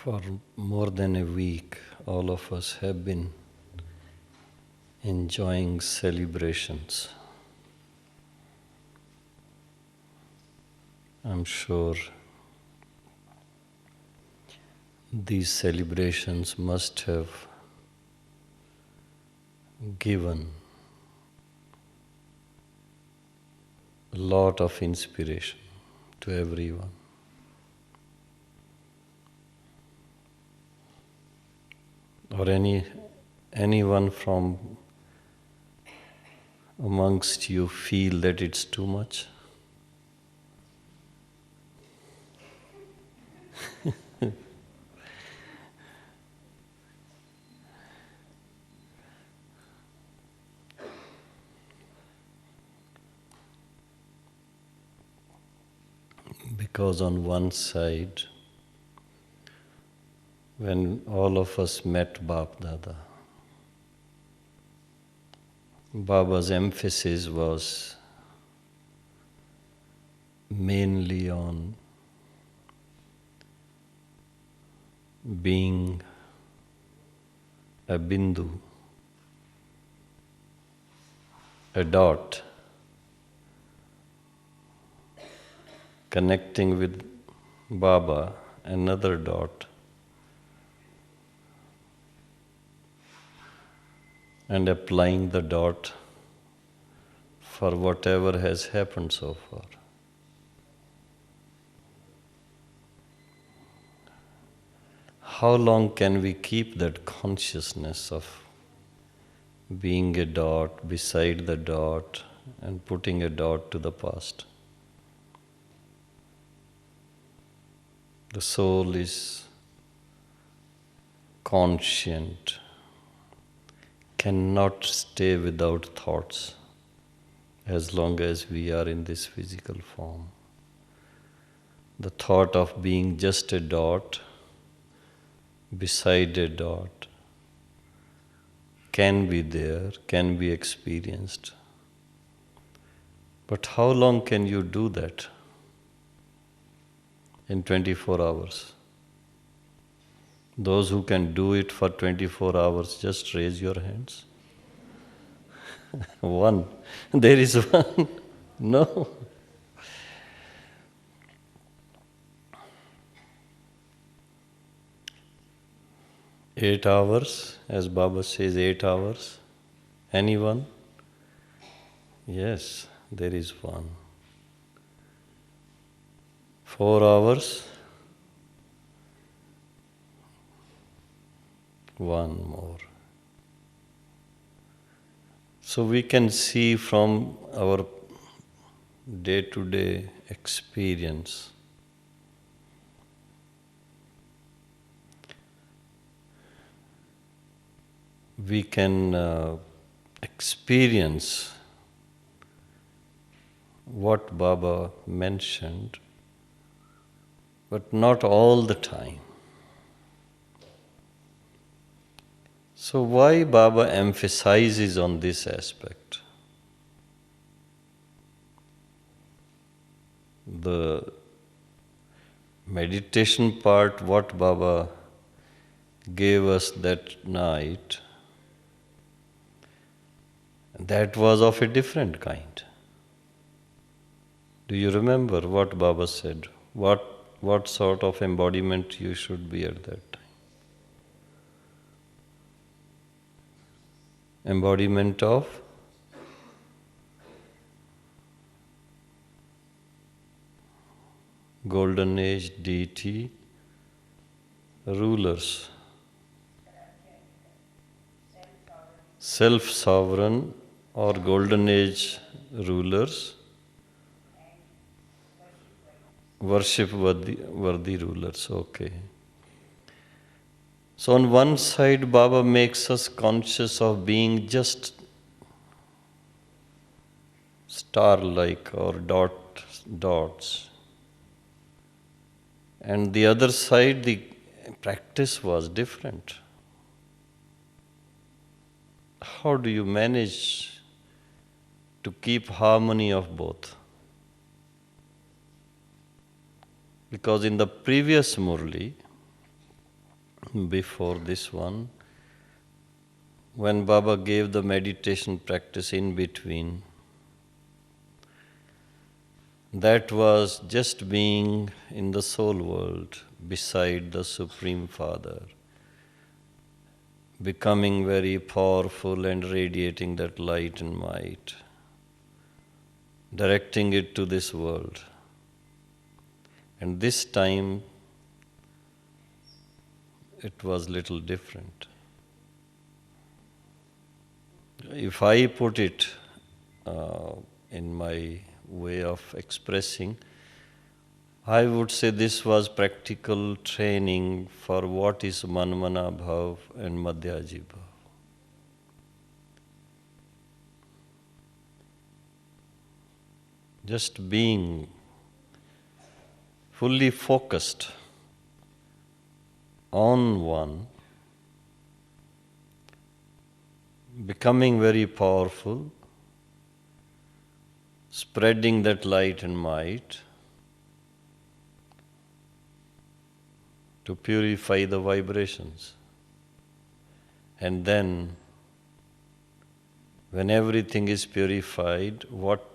For more than a week, all of us have been enjoying celebrations. I'm sure these celebrations must have given a lot of inspiration to everyone. Or anyone from amongst you feel that it's too much? Because on one side, when all of us met Bap Dada, Baba's emphasis was mainly on being a bindu, a dot, connecting with Baba, another dot, and applying the dot for whatever has happened so far. How long can we keep that consciousness of being a dot beside the dot and putting a dot to the past? The soul is conscient, cannot stay without thoughts as long as we are in this physical form. The thought of being just a dot beside a dot can be there, can be experienced. But how long can you do that? In 24 hours. Those who can do it for 24 hours, just raise your hands. One. There is one. No. Eight hours, as Baba says, 8 hours. Anyone? Yes, there is one. 4 hours. One more. So we can see from our day-to-day experience we can experience what Baba mentioned, but not all the time. So why Baba emphasizes on this aspect? The meditation part, what Baba gave us that night, that was of a different kind. Do you remember what Baba said? What sort of embodiment you should be at that time? Embodiment of Golden Age deity rulers, self-sovereign or Golden Age rulers, worship-worthy rulers. Okay. So on one side, Baba makes us conscious of being just star-like or dots. And the other side, the practice was different. How do you manage to keep harmony of both? Because in the previous Murli, before this one, when Baba gave the meditation practice in between, that was just being in the soul world beside the Supreme Father, becoming very powerful and radiating that light and might, directing it to this world. And this time, it was little different. If I put it in my way of expressing, I would say this was practical training for what is Manmana Bhav and Madhyaji Bhav. Just being fully focused on one, becoming very powerful, spreading that light and might to purify the vibrations. And then, when everything is purified, what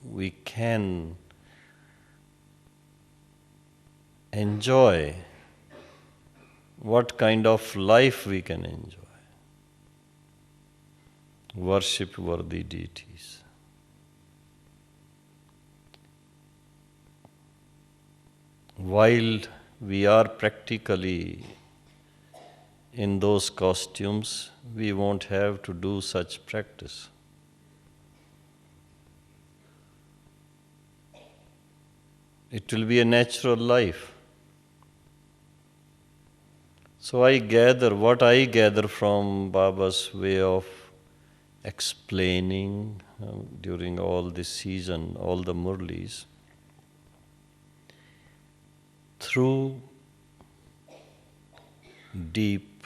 we can enjoy, what kind of life we can enjoy. Worship worthy deities. While we are practically in those costumes, we won't have to do such practice. It will be a natural life. So what I gather from Baba's way of explaining during all this season, all the Murlis, through deep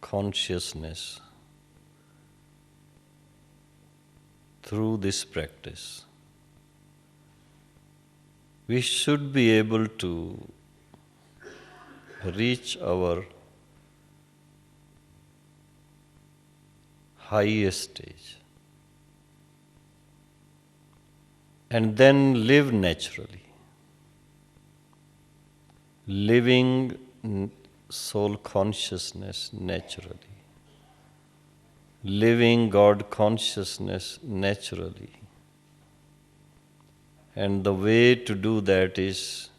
consciousness, through this practice, we should be able to reach our highest stage and then live naturally, living soul consciousness naturally, living God consciousness naturally. And the way to do that is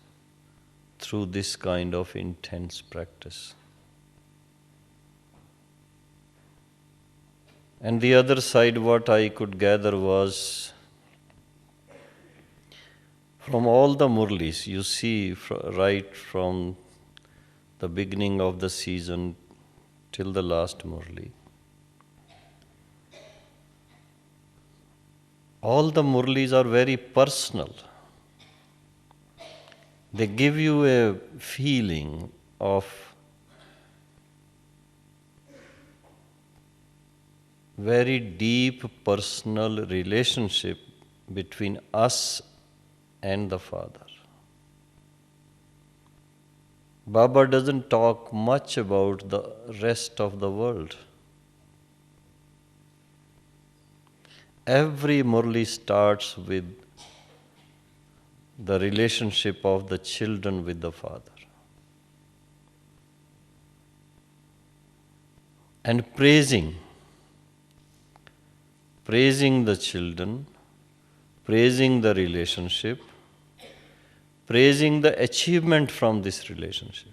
through this kind of intense practice. And the other side, what I could gather was from all the Murlis, you see, right from the beginning of the season till the last Murli, all the Murlis are very personal. They give you a feeling of very deep personal relationship between us and the Father. Baba doesn't talk much about the rest of the world. Every Murli starts with the relationship of the children with the Father. And praising the children, praising the relationship, praising the achievement from this relationship.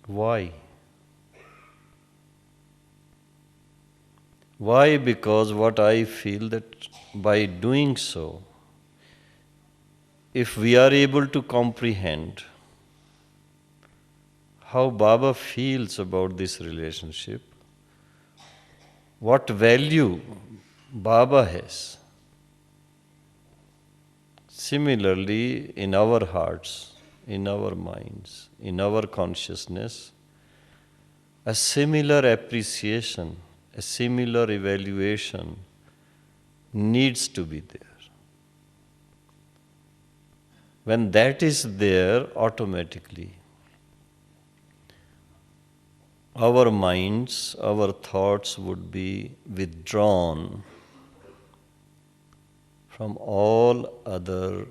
Why? Why? Because what I feel that by doing so, if we are able to comprehend how Baba feels about this relationship, what value Baba has. Similarly, in our hearts, in our minds, in our consciousness, a similar appreciation, a similar evaluation needs to be there. when that is there, automatically our minds, our thoughts would be withdrawn from all other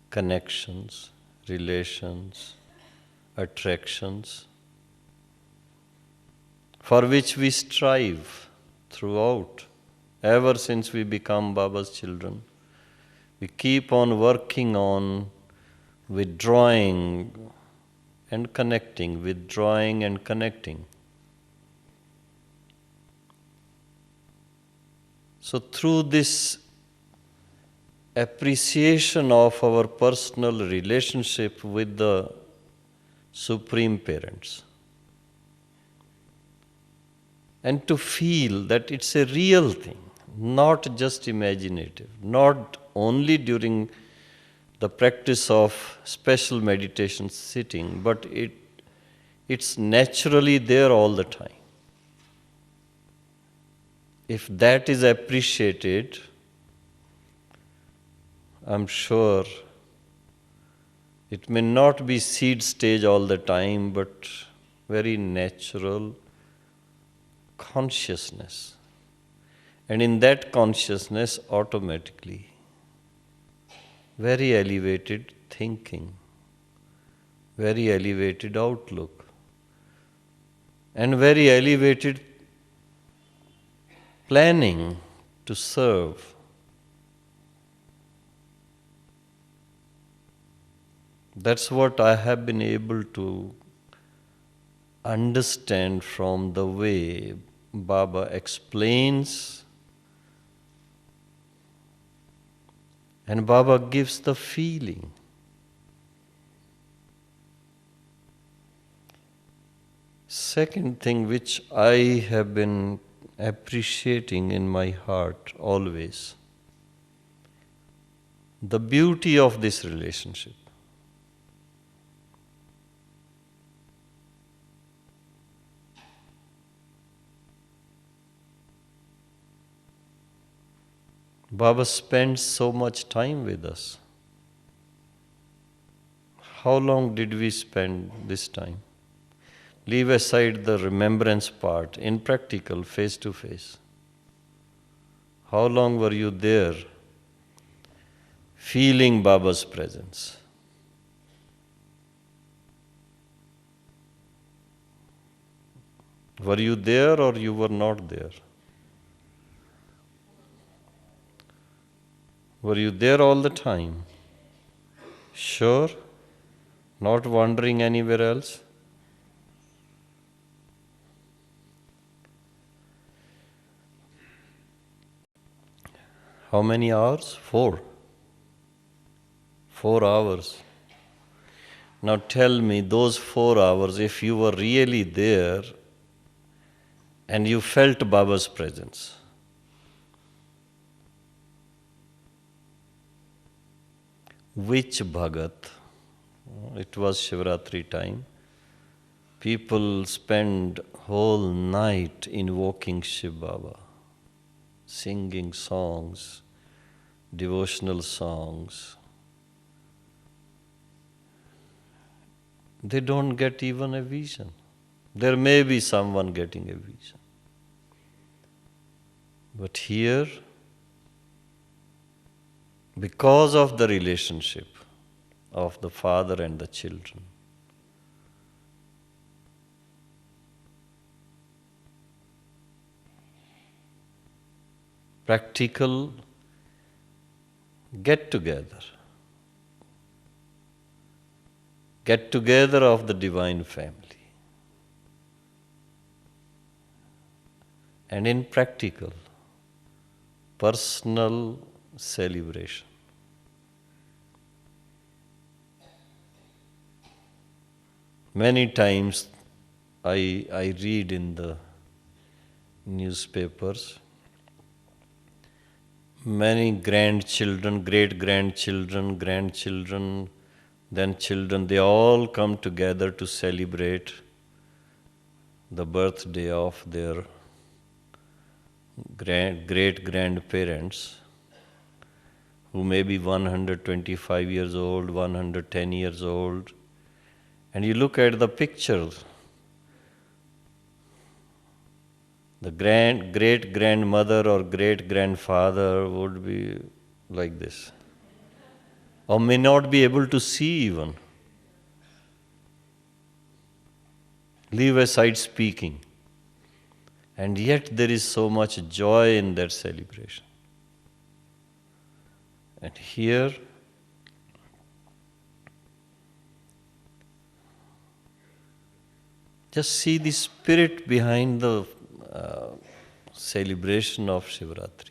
connections, relations, attractions, for which we strive throughout, ever since we become Baba's children. We keep on working on withdrawing and connecting, withdrawing and connecting. So through this appreciation of our personal relationship with the Supreme Parents, and to feel that it's a real thing, not just imaginative, not only during the practice of special meditation sitting, but it's naturally there all the time. If that is appreciated, I'm sure it may not be seed stage all the time, but very natural consciousness. And in that consciousness, automatically, very elevated thinking, very elevated outlook, and very elevated planning to serve. That's what I have been able to understand from the way Baba explains, and Baba gives the feeling. Second thing which I have been appreciating in my heart always, the beauty of this relationship. Baba spends so much time with us. How long did we spend this time? Leave aside the remembrance part, in practical, face to face. How long were you there, feeling Baba's presence? Were you there or you were not there? Were you there all the time? Sure? Not wandering anywhere else? How many hours? 4. 4 hours. Now tell me, those 4 hours, if you were really there and you felt Baba's presence, which Bhagat? It was Shivratri time. People spend whole night invoking Shiv Baba, singing songs, devotional songs. They don't get even a vision. There may be someone getting a vision. But here, because of the relationship of the father and the children, practical get-together of the divine family, and in practical, personal celebration. Many times I read in the newspapers, many grandchildren, great-grandchildren, grandchildren, then children, they all come together to celebrate the birthday of their great-grandparents, who may be 125 years old, 110 years old, and you look at the picture, the great-grandmother or great-grandfather would be like this, or may not be able to see even. Leave aside speaking. And yet there is so much joy in that celebration. And here, just see the spirit behind the celebration of Shivaratri.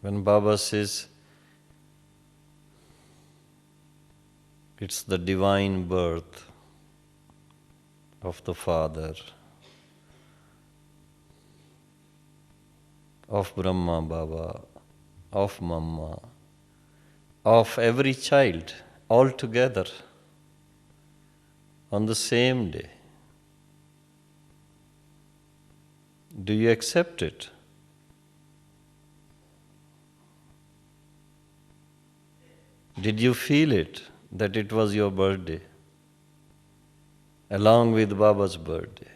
When Baba says, it's the divine birth of the Father, of Brahma Baba, of Mamma, of every child, all together on the same day. Do you accept it? Did you feel it, that it was your birthday, along with Baba's birthday?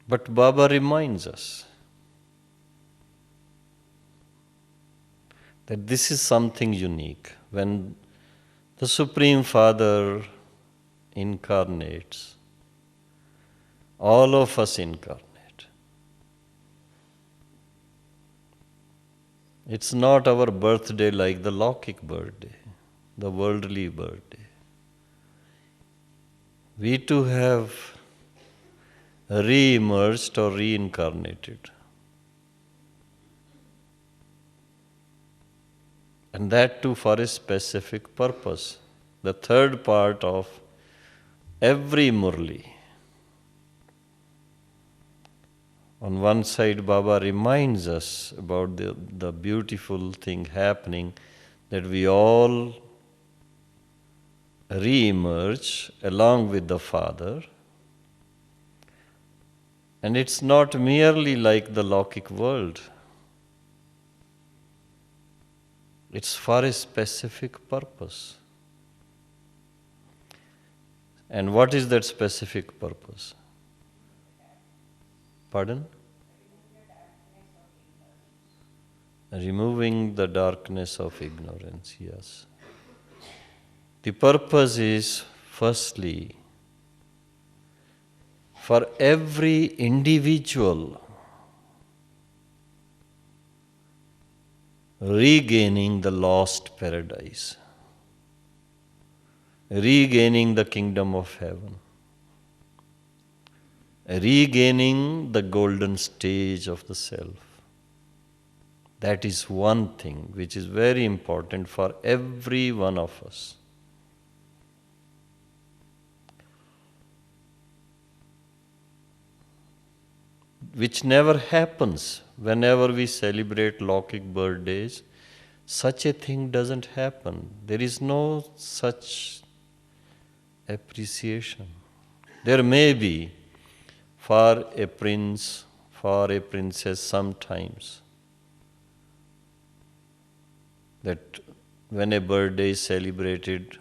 But Baba reminds us that this is something unique. When the Supreme Father incarnates, all of us incarnate. It's not our birthday like the Lokik birthday, the worldly birthday. We too have re-emerged or reincarnated. And that too for a specific purpose. The third part of every Murli. On one side, Baba reminds us about the beautiful thing happening, that we all re-emerge along with the Father. And it's not merely like the Lokik world. It's for a specific purpose. And what is that specific purpose? Pardon? Removing the darkness of ignorance, yes. The purpose is, firstly, for every individual regaining the lost paradise, regaining the kingdom of heaven, regaining the golden stage of the self. That is one thing which is very important for every one of us. Which never happens whenever we celebrate Lokik birthdays. Such a thing doesn't happen. There is no such appreciation. There may be for a prince, for a princess sometimes, that when a birthday is celebrated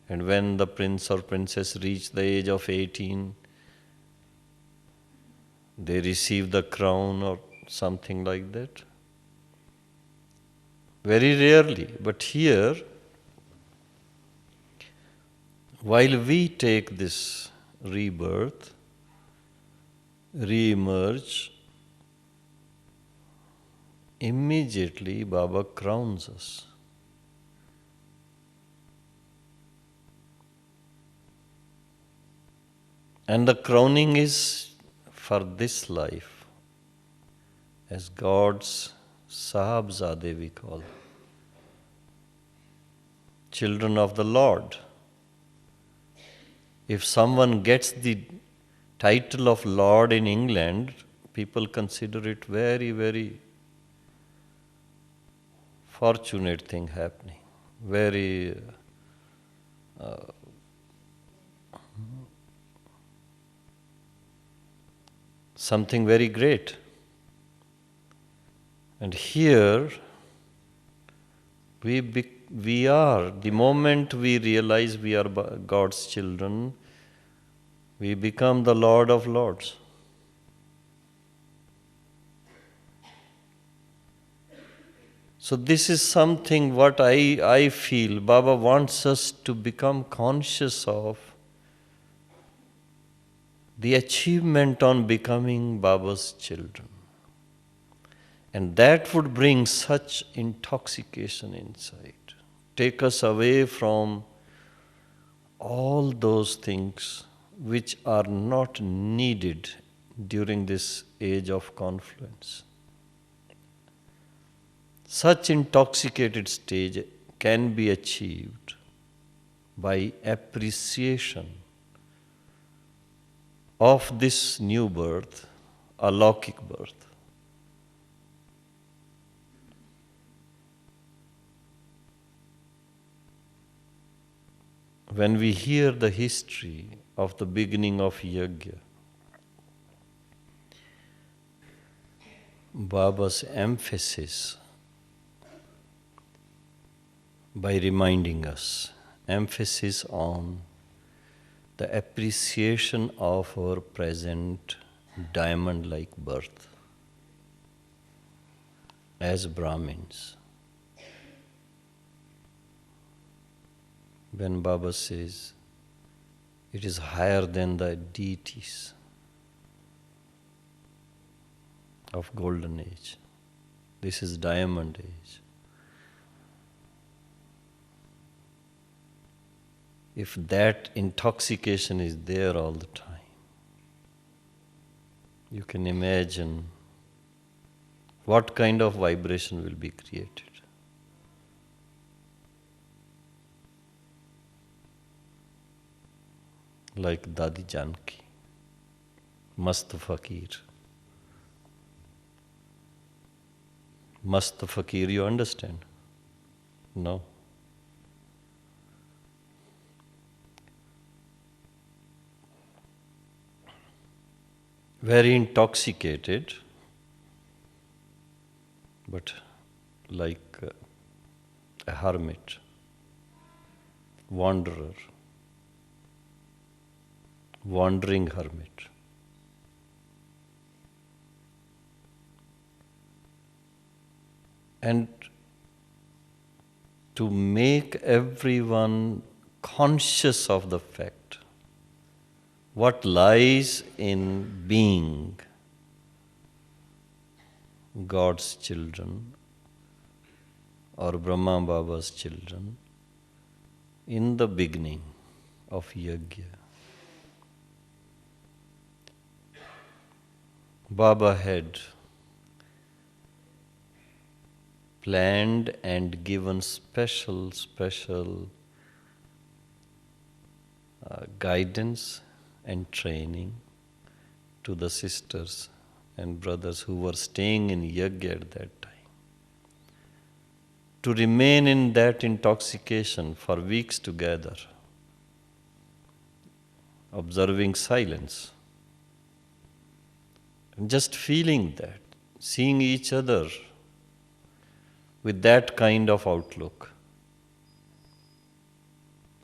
and when the prince or princess reach the age of 18, they receive the crown or something like that. Very rarely. But here, while we take this rebirth, re-emerge, immediately Baba crowns us. And the crowning is for this life, as God's Sahibzade we call, children of the Lord. If someone gets the title of Lord in England, people consider it very, very fortunate thing happening. very something very great. And here we are, the moment we realize we are God's children, we become the Lord of Lords. So this is something what I feel Baba wants us to become conscious of, the achievement on becoming Baba's children. And that would bring such intoxication inside, take us away from all those things which are not needed during this age of confluence. Such intoxicated stage can be achieved by appreciation of this new birth, alaukic birth. When we hear the history of the beginning of Yajna, Baba's emphasis by reminding us, emphasis on the appreciation of our present diamond-like birth as Brahmins. When Baba says it is higher than the deities of golden age, this is diamond age. If that intoxication is there all the time, you can imagine what kind of vibration will be created. Like Dadi Janki, Mast Fakir. Mast Fakir, you understand? No? Very intoxicated, but like a hermit, wanderer, wandering hermit. And to make everyone conscious of the fact what lies in being God's children or Brahma Baba's children in the beginning of Yajna. Baba had planned and given special guidance and training to the sisters and brothers who were staying in Yajna at that time, to remain in that intoxication for weeks together, observing silence, and just feeling that, seeing each other with that kind of outlook.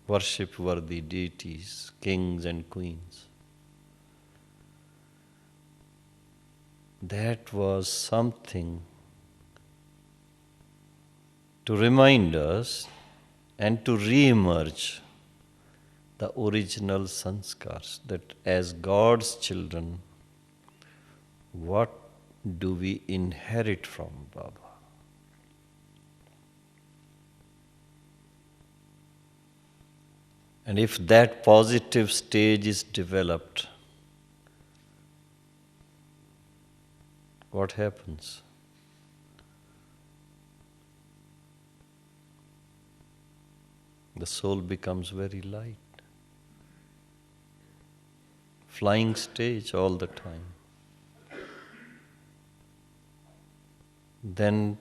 Worship-worthy deities, kings and queens. That was something to remind us and to re-emerge the original sanskars, that as God's children, what do we inherit from Baba? And if that positive stage is developed, what happens? The soul becomes very light. Flying stage all the time. Then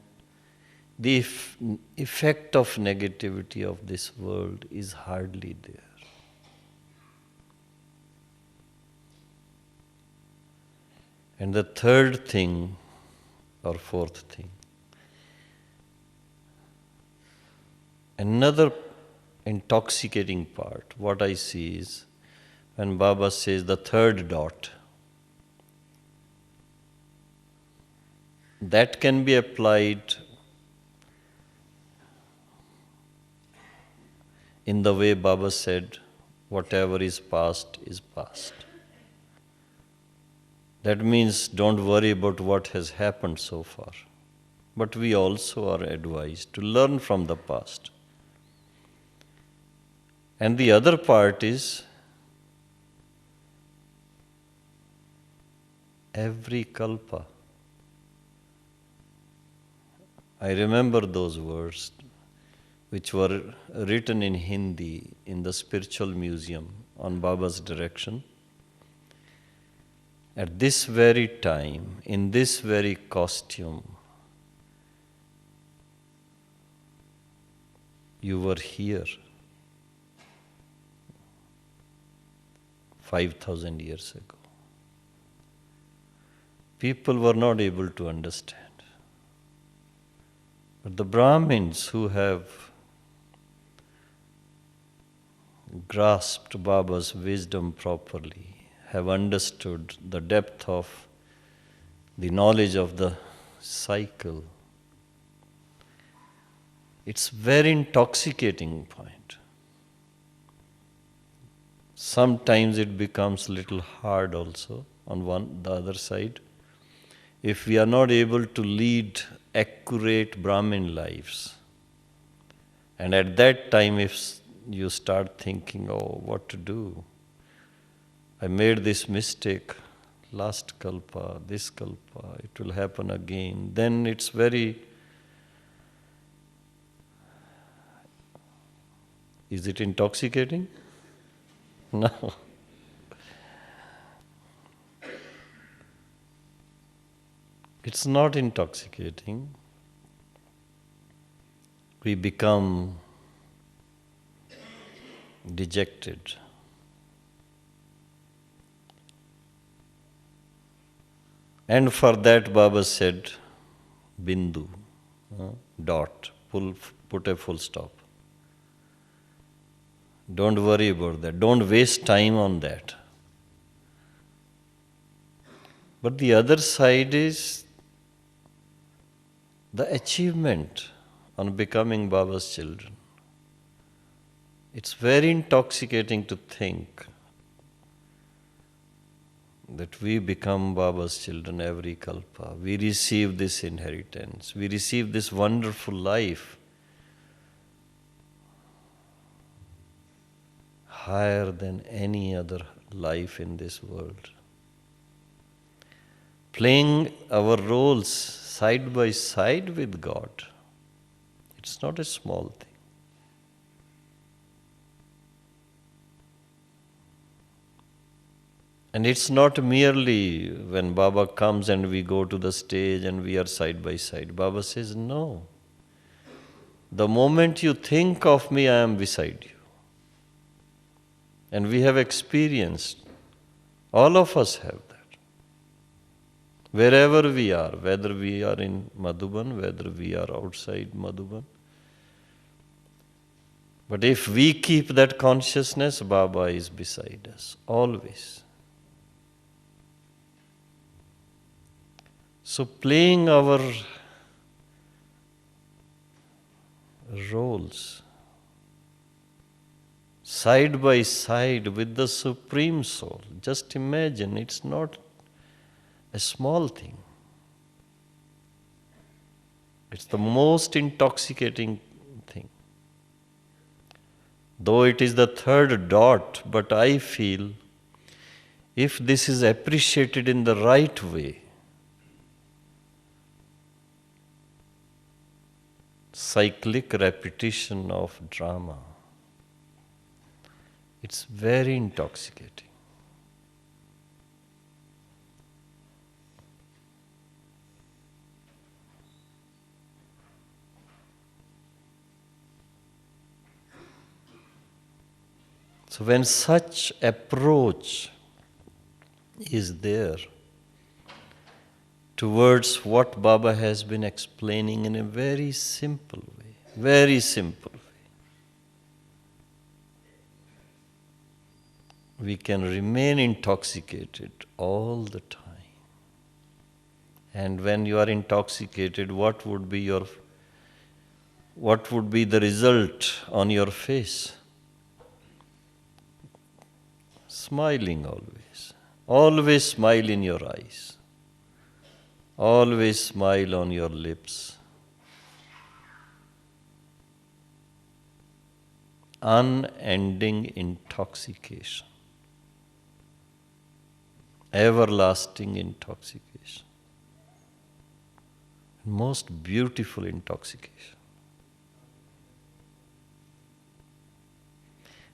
the effect of negativity of this world is hardly there. And the third thing, or fourth thing, another intoxicating part, what I see is when Baba says the third dot, that can be applied in the way Baba said, whatever is past is past. That means don't worry about what has happened so far. But we also are advised to learn from the past. And the other part is every kalpa. I remember those words which were written in Hindi in the spiritual museum on Baba's direction. At this very time, in this very costume, you were here 5,000 years ago. People were not able to understand. But the Brahmins who have grasped Baba's wisdom properly have understood the depth of the knowledge of the cycle. It's very intoxicating point. Sometimes it becomes a little hard also on the other side. If we are not able to lead accurate Brahmin lives, and at that time if you start thinking, oh, what to do? I made this mistake last kalpa, this kalpa, it will happen again. Then it's very... Is it intoxicating? No. It's not intoxicating. We become dejected. And for that Baba said, bindu, dot, put a full stop. Don't worry about that. Don't waste time on that. But the other side is the achievement on becoming Baba's children. It's very intoxicating to think that we become Baba's children every kalpa. We receive this inheritance. We receive this wonderful life. Higher than any other life in this world. Playing our roles side by side with God. It's not a small thing. And it's not merely when Baba comes and we go to the stage and we are side by side. Baba says, no. The moment you think of me, I am beside you. And we have experienced, all of us have that. Wherever we are, whether we are in Madhuban, whether we are outside Madhuban. But if we keep that consciousness, Baba is beside us, always. So playing our roles side by side with the Supreme Soul, just imagine, it's not a small thing. It's the most intoxicating thing. Though it is the third dot, but I feel if this is appreciated in the right way, cyclic repetition of drama, it's very intoxicating. So when such approach is there towards what Baba has been explaining in a very simple way, we can remain intoxicated all the time. And when you are intoxicated, what would be the result on your face? Smiling always. Always smile in your eyes. Always smile on your lips. Unending intoxication. Everlasting intoxication. Most beautiful intoxication.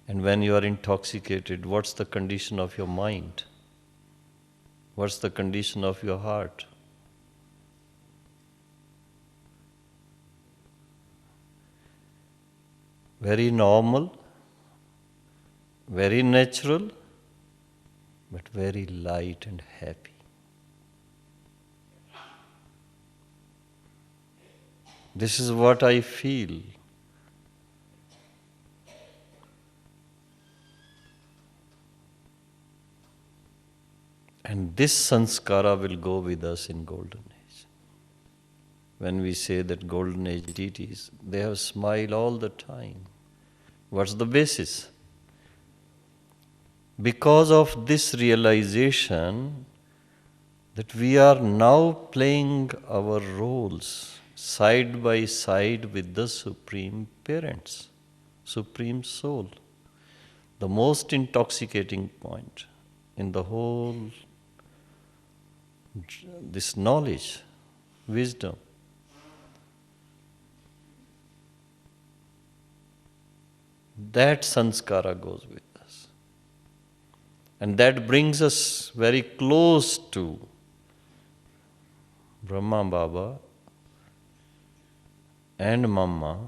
And when you are intoxicated, what's the condition of your mind? What's the condition of your heart? Very normal, very natural, but very light and happy. This is what I feel. And this sanskara will go with us in golden age. When we say that golden age deities, they have smile all the time. What's the basis? Because of this realization that we are now playing our roles side by side with the Supreme Parents, Supreme Soul, the most intoxicating point in the whole, this knowledge, wisdom. That sanskara goes with us. And that brings us very close to Brahma Baba and Mama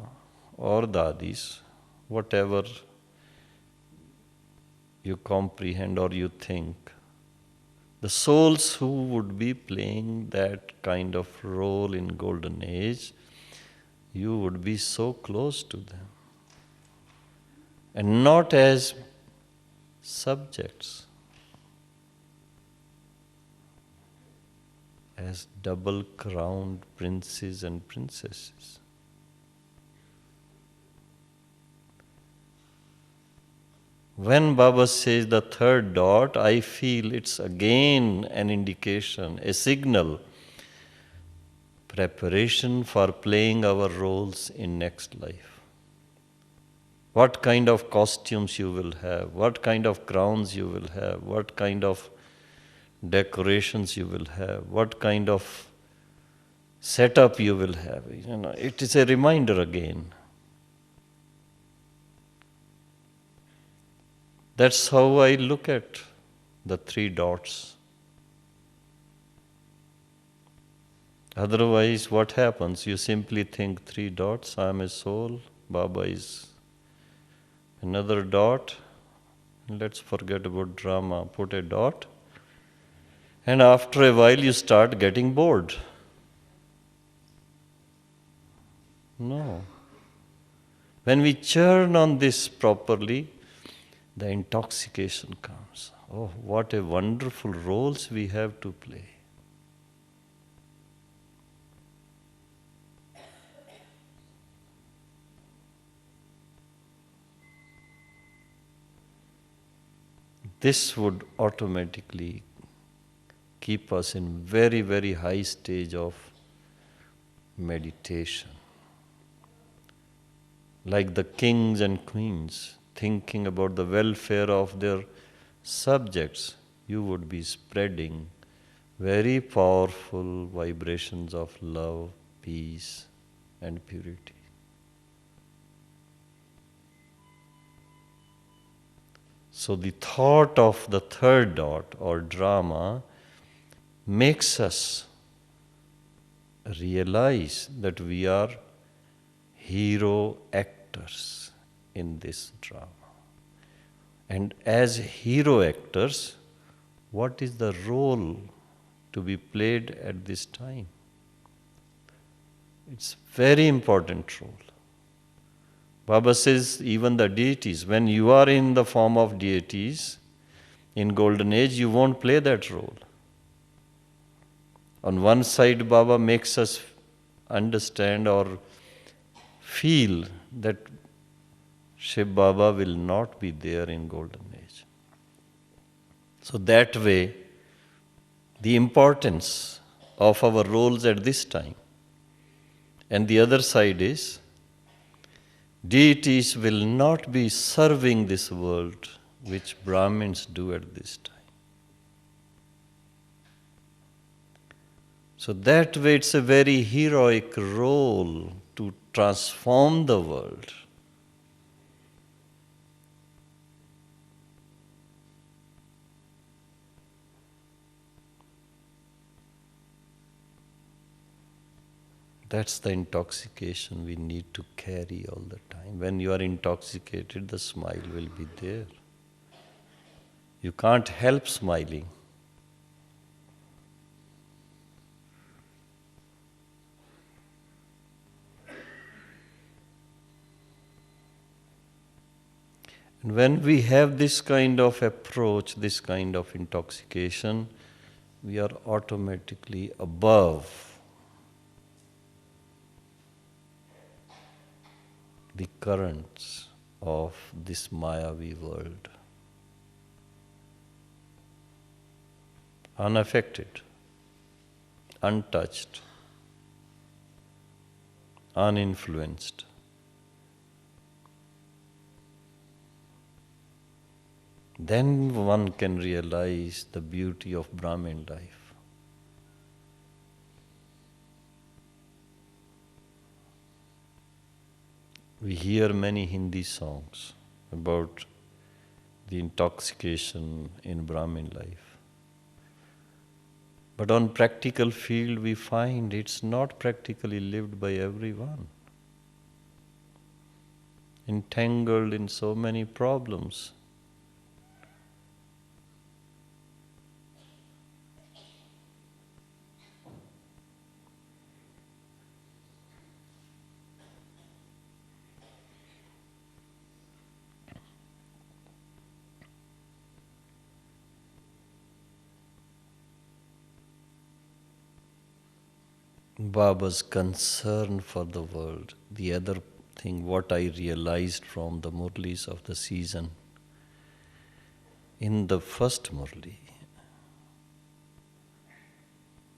or Dadis, whatever you comprehend or you think. The souls who would be playing that kind of role in golden age, you would be so close to them. And not as subjects, as double-crowned princes and princesses. When Baba says the third dot, I feel it's again an indication, a signal, preparation for playing our roles in next life. What kind of costumes you will have, what kind of crowns you will have, what kind of decorations you will have, what kind of setup you will have. It is a reminder again. That's how I look at the three dots. Otherwise, what happens? You simply think three dots, I am a soul, Baba is another dot. Let's forget about drama, put a dot. And after a while, you start getting bored. No. When we churn on this properly, the intoxication comes. Oh, what a wonderful roles we have to play. This would automatically keep us in very, very high stage of meditation. Like the kings and queens, thinking about the welfare of their subjects, you would be spreading very powerful vibrations of love, peace, and purity. So the thought of the third dot or drama makes us realize that we are hero actors in this drama. And as hero actors, what is the role to be played at this time? It's very important role. Baba says even the deities, when you are in the form of deities, in Golden Age, you won't play that role. On one side, Baba makes us understand or feel that Shiv Baba will not be there in Golden Age. So that way, the importance of our roles at this time. And the other side is, deities will not be serving this world, which Brahmins do at this time. So that way it's a very heroic role to transform the world. That's the intoxication we need to carry all the time. When you are intoxicated, the smile will be there. You can't help smiling. And when we have this kind of approach, this kind of intoxication, we are automatically above the currents of this Mayavi world. Unaffected, untouched, uninfluenced. Then one can realize the beauty of Brahmin life. We hear many Hindi songs about the intoxication in Brahmin life. But on practical field, we find it's not practically lived by everyone. Entangled in so many problems. Baba's concern for the world. The other thing, what I realized from the Murlis of the season, in the first Murli,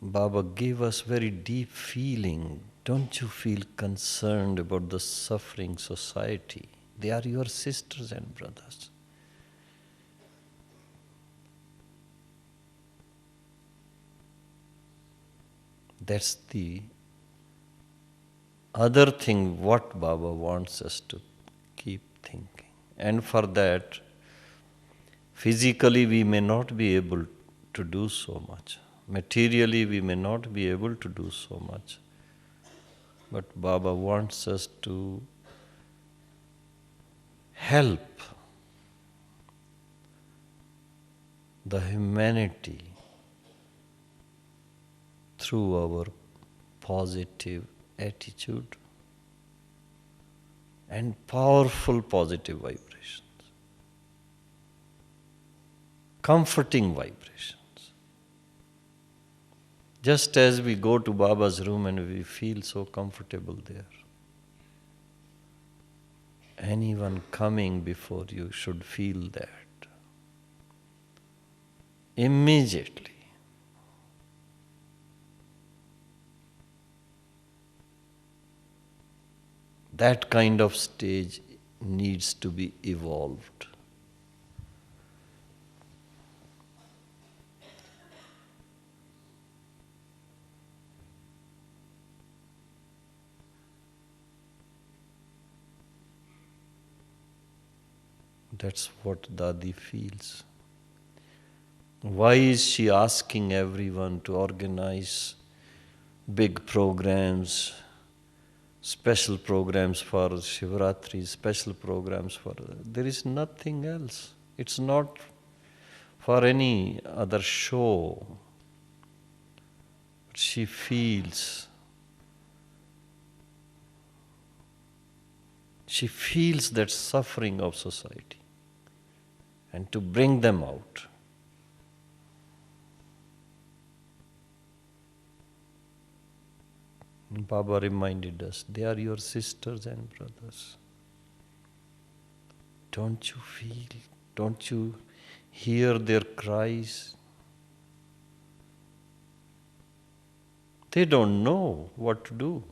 Baba gave us very deep feeling. Don't you feel concerned about the suffering society? They are your sisters and brothers. That's the other thing what Baba wants us to keep thinking. And for that, physically we may not be able to do so much. Materially we may not be able to do so much. But Baba wants us to help the humanity through our positive attitude and powerful positive vibrations, comforting vibrations. Just as we go to Baba's room and we feel so comfortable there, anyone coming before you should feel that immediately. That kind of stage needs to be evolved. That's what Dadi feels. Why is she asking everyone to organize big programs, special programs for Shivratri, special programs for... There is nothing else. It's not for any other show. But she feels that suffering of society and to bring them out. Baba reminded us, they are your sisters and brothers. Don't you feel, don't you hear their cries? They don't know what to do.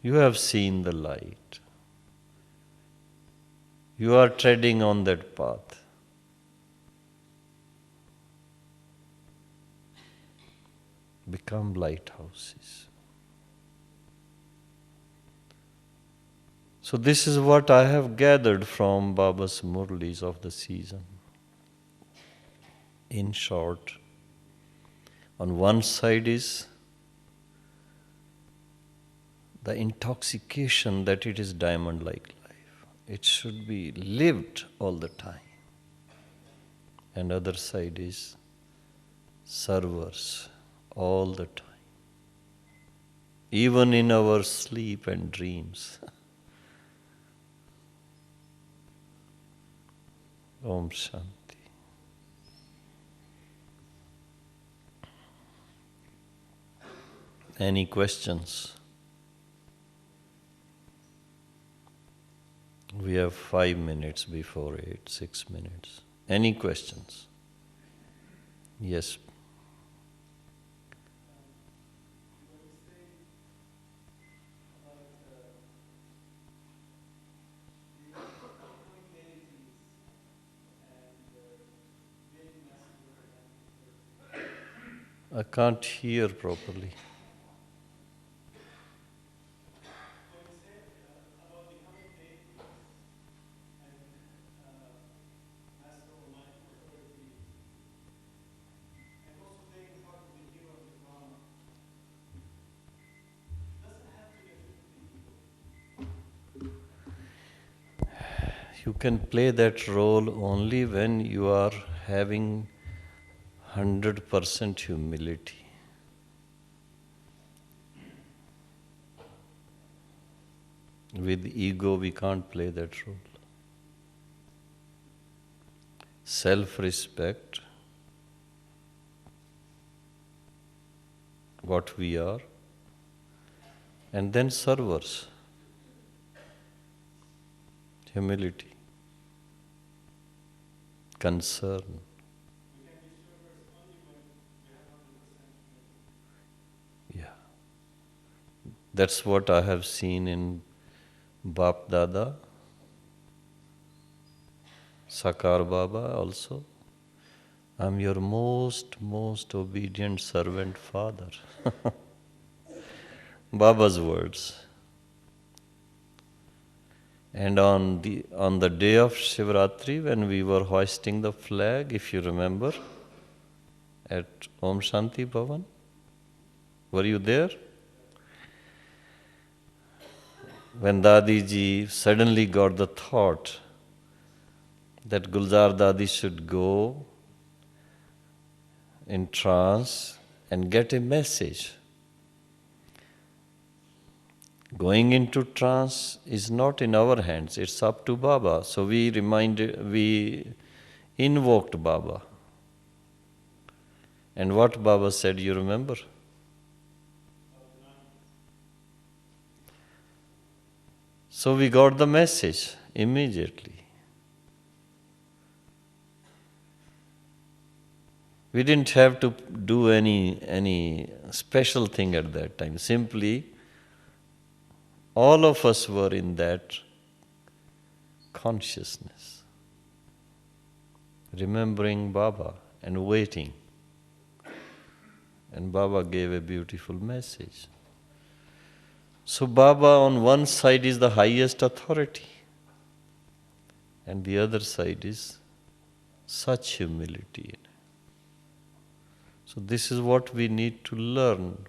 You have seen the light. You are treading on that path. Become lighthouses. So this is what I have gathered from Baba's Murlis of the season. In short, on one side is the intoxication that it is diamond-like life. It should be lived all the time. And other side is servers all the time. Even in our sleep and dreams. Om Shanti. Any questions? We have 5 minutes before 8, 6 minutes. Any questions? Yes. I can't hear properly. You can play that role only when you are having 100% humility. With ego, we can't play that role. Self-respect, what we are, and then servers. Humility, concern. Yeah. That's what I have seen in Bap Dada, Sakar Baba also. I'm your most obedient servant father. Baba's words. And on the day of Shivratri, when we were hoisting the flag, if you remember, at Om Shanti Bhavan, were you there? When Dadi ji suddenly got the thought that Gulzar Dadi should go in trance and get a message. Going into trance is not in our hands, it's up to Baba. So we invoked Baba. And what Baba said, you remember? So we got the message immediately. We didn't have to do any special thing at that time. Simply, all of us were in that consciousness, remembering Baba and waiting. And Baba gave a beautiful message. So Baba on one side is the highest authority, and the other side is such humility. So this is what we need to learn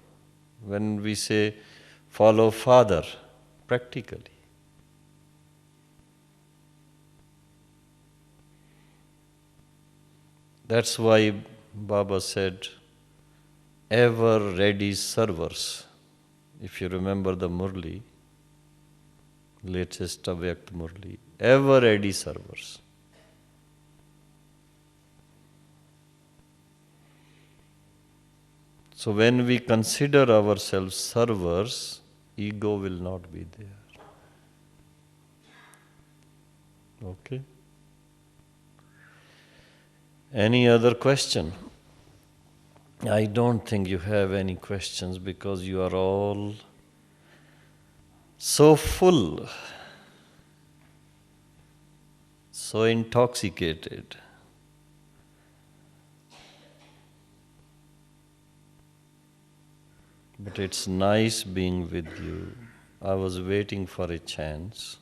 when we say, follow Father, practically. That's why Baba said, ever ready servers. If you remember the Murli, latest Avyakt Murli, ever ready servers. So when we consider ourselves servers, ego will not be there. Okay? Any other question? I don't think you have any questions because you are all so full, so intoxicated. But it's nice being with you. I was waiting for a chance.